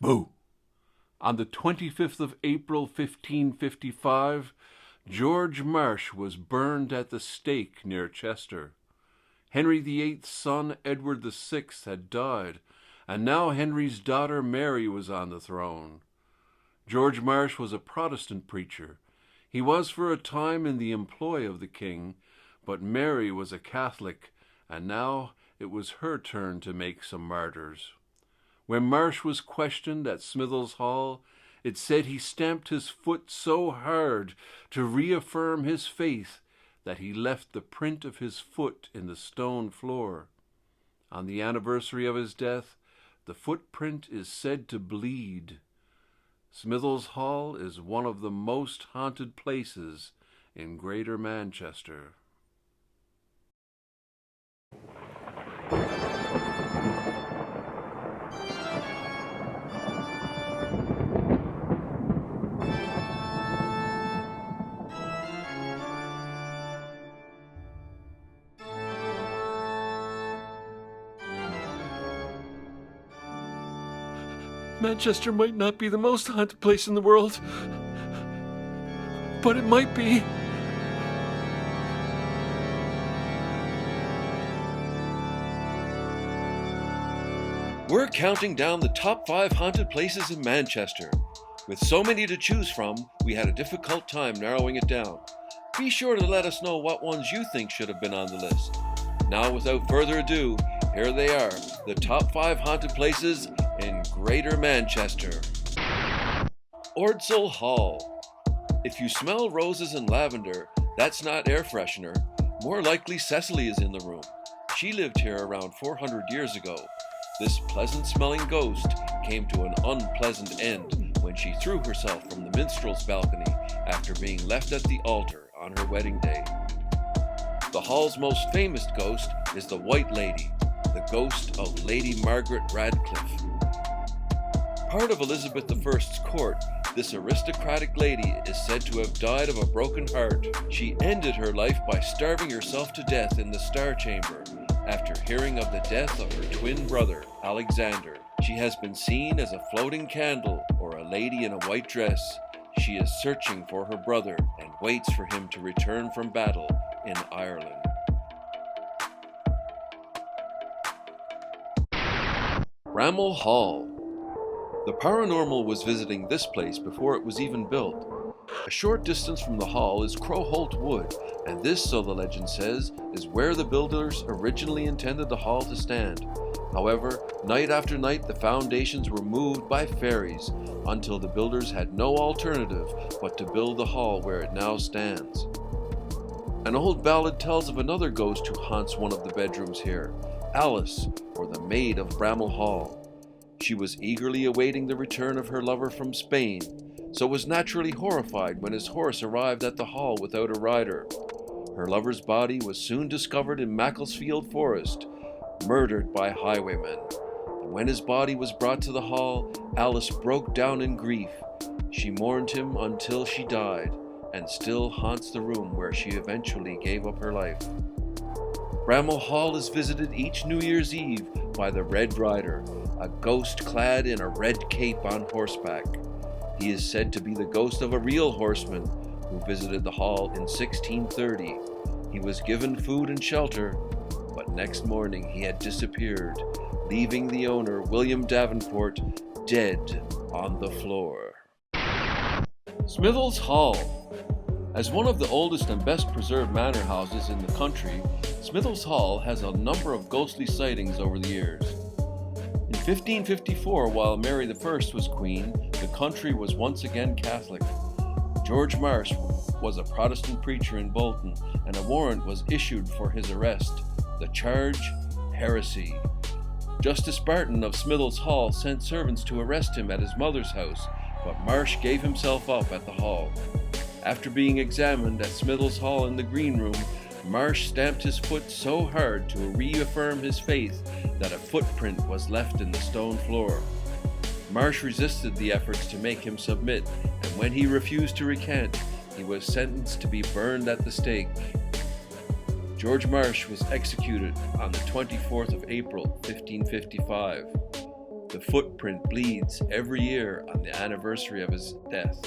Boo! On the 25th of April, 1555, George Marsh was burned at the stake near Chester. Henry VIII's son, Edward VI, had died, and now Henry's daughter Mary was on the throne. George Marsh was a Protestant preacher. He was for a time in the employ of the king, but Mary was a Catholic, and now it was her turn to make some martyrs. When Marsh was questioned at Smithil's Hall, it said he stamped his foot so hard to reaffirm his faith that he left the print of his foot in the stone floor. On the anniversary of his death, the footprint is said to bleed. Smithil's Hall is one of the most haunted places in Greater Manchester. Manchester might not be the most haunted place in the world, but it might be. We're counting down the top 5 haunted places in Manchester. With so many to choose from, we had a difficult time narrowing it down. Be sure to let us know what ones you think should have been on the list. Now, without further ado, here they are, the top 5 haunted places in Greater Manchester. Ordsall Hall. If you smell roses and lavender, that's not air freshener. More likely Cecily is in the room. She lived here around 400 years ago. This pleasant-smelling ghost came to an unpleasant end when she threw herself from the minstrel's balcony after being left at the altar on her wedding day. The hall's most famous ghost is the White Lady, the ghost of Lady Margaret Radcliffe. Part of Elizabeth I's court, this aristocratic lady is said to have died of a broken heart. She ended her life by starving herself to death in the Star Chamber after hearing of the death of her twin brother, Alexander. She has been seen as a floating candle or a lady in a white dress. She is searching for her brother and waits for him to return from battle in Ireland. Bramall Hall. The paranormal was visiting this place before it was even built. A short distance from the hall is Crowholt Wood, and this, so the legend says, is where the builders originally intended the hall to stand. However, night after night the foundations were moved by fairies until the builders had no alternative but to build the hall where it now stands. An old ballad tells of another ghost who haunts one of the bedrooms here, Alice, or the Maid of Bramall Hall. She was eagerly awaiting the return of her lover from Spain, so was naturally horrified when his horse arrived at the hall without a rider. Her lover's body was soon discovered in Macclesfield Forest, murdered by highwaymen. And when his body was brought to the hall, Alice broke down in grief. She mourned him until she died, and still haunts the room where she eventually gave up her life. Bramall Hall is visited each New Year's Eve by the Red Rider, a ghost clad in a red cape on horseback. He is said to be the ghost of a real horseman who visited the hall in 1630. He was given food and shelter, but next morning he had disappeared, leaving the owner, William Davenport, dead on the floor. Smithil's Hall. As one of the oldest and best preserved manor houses in the country, Smithil's Hall has a number of ghostly sightings over the years. In 1554, while Mary I was queen, the country was once again Catholic. George Marsh was a Protestant preacher in Bolton, and a warrant was issued for his arrest. The charge, heresy. Justice Barton of Smithil's Hall sent servants to arrest him at his mother's house, but Marsh gave himself up at the hall. After being examined at Smithil's Hall in the green room, Marsh stamped his foot so hard to reaffirm his faith that a footprint was left in the stone floor. Marsh resisted the efforts to make him submit, and when he refused to recant, he was sentenced to be burned at the stake. George Marsh was executed on the 24th of April, 1555. The footprint bleeds every year on the anniversary of his death.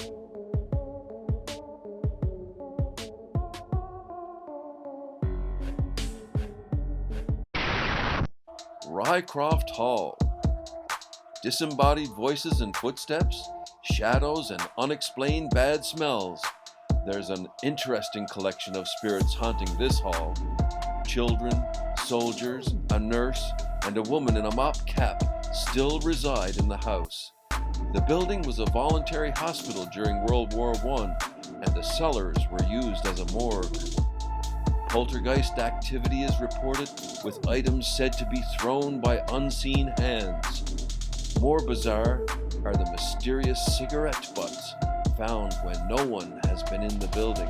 Rycroft Hall. Disembodied voices and footsteps, shadows and unexplained bad smells. There's an interesting collection of spirits haunting this hall. Children, soldiers, a nurse, and a woman in a mop cap still reside in the house. The building was a voluntary hospital during World War I, and the cellars were used as a morgue. Poltergeist activity is reported, with items said to be thrown by unseen hands. More bizarre are the mysterious cigarette butts found when no one has been in the building.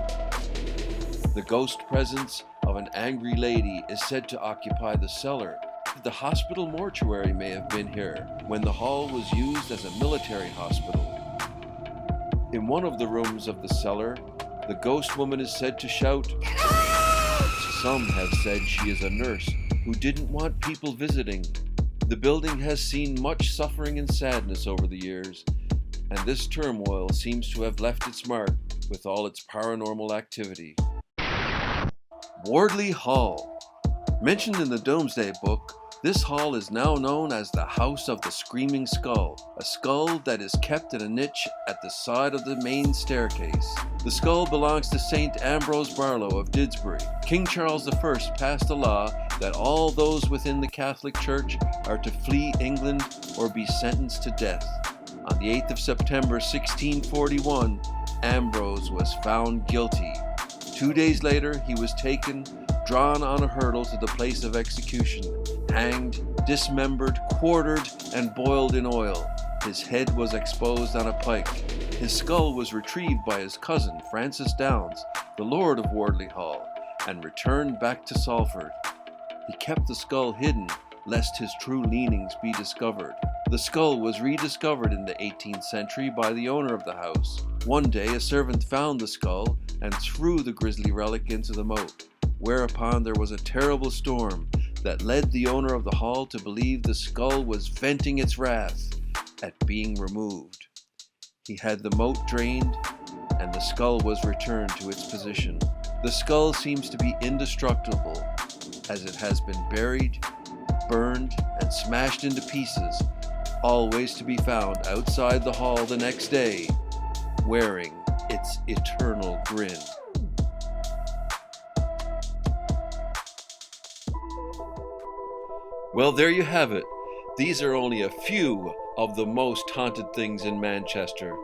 The ghost presence of an angry lady is said to occupy the cellar. The hospital mortuary may have been here when the hall was used as a military hospital. In one of the rooms of the cellar, the ghost woman is said to shout. Some have said she is a nurse who didn't want people visiting. The building has seen much suffering and sadness over the years, and this turmoil seems to have left its mark with all its paranormal activity. Wardley Hall. Mentioned in the Domesday Book, this hall is now known as the House of the Screaming Skull, a skull that is kept in a niche at the side of the main staircase. The skull belongs to St. Ambrose Barlow of Didsbury. King Charles I passed a law that all those within the Catholic Church are to flee England or be sentenced to death. On the 8th of September 1641, Ambrose was found guilty. 2 days later, he was taken, drawn on a hurdle to the place of execution, hanged, dismembered, quartered, and boiled in oil. His head was exposed on a pike. His skull was retrieved by his cousin, Francis Downes, the Lord of Wardley Hall, and returned back to Salford. He kept the skull hidden, lest his true leanings be discovered. The skull was rediscovered in the 18th century by the owner of the house. One day, a servant found the skull and threw the grisly relic into the moat, whereupon there was a terrible storm that led the owner of the hall to believe the skull was venting its wrath at being removed. He had the moat drained, and the skull was returned to its position. The skull seems to be indestructible, as it has been buried, burned, and smashed into pieces, always to be found outside the hall the next day, wearing its eternal grin. Well, there you have it. These are only a few of the most haunted things in Manchester.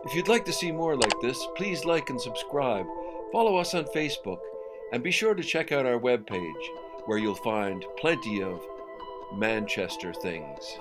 If you'd like to see more like this, please like and subscribe. Follow us on Facebook, and be sure to check out our webpage, where you'll find plenty of Manchester things.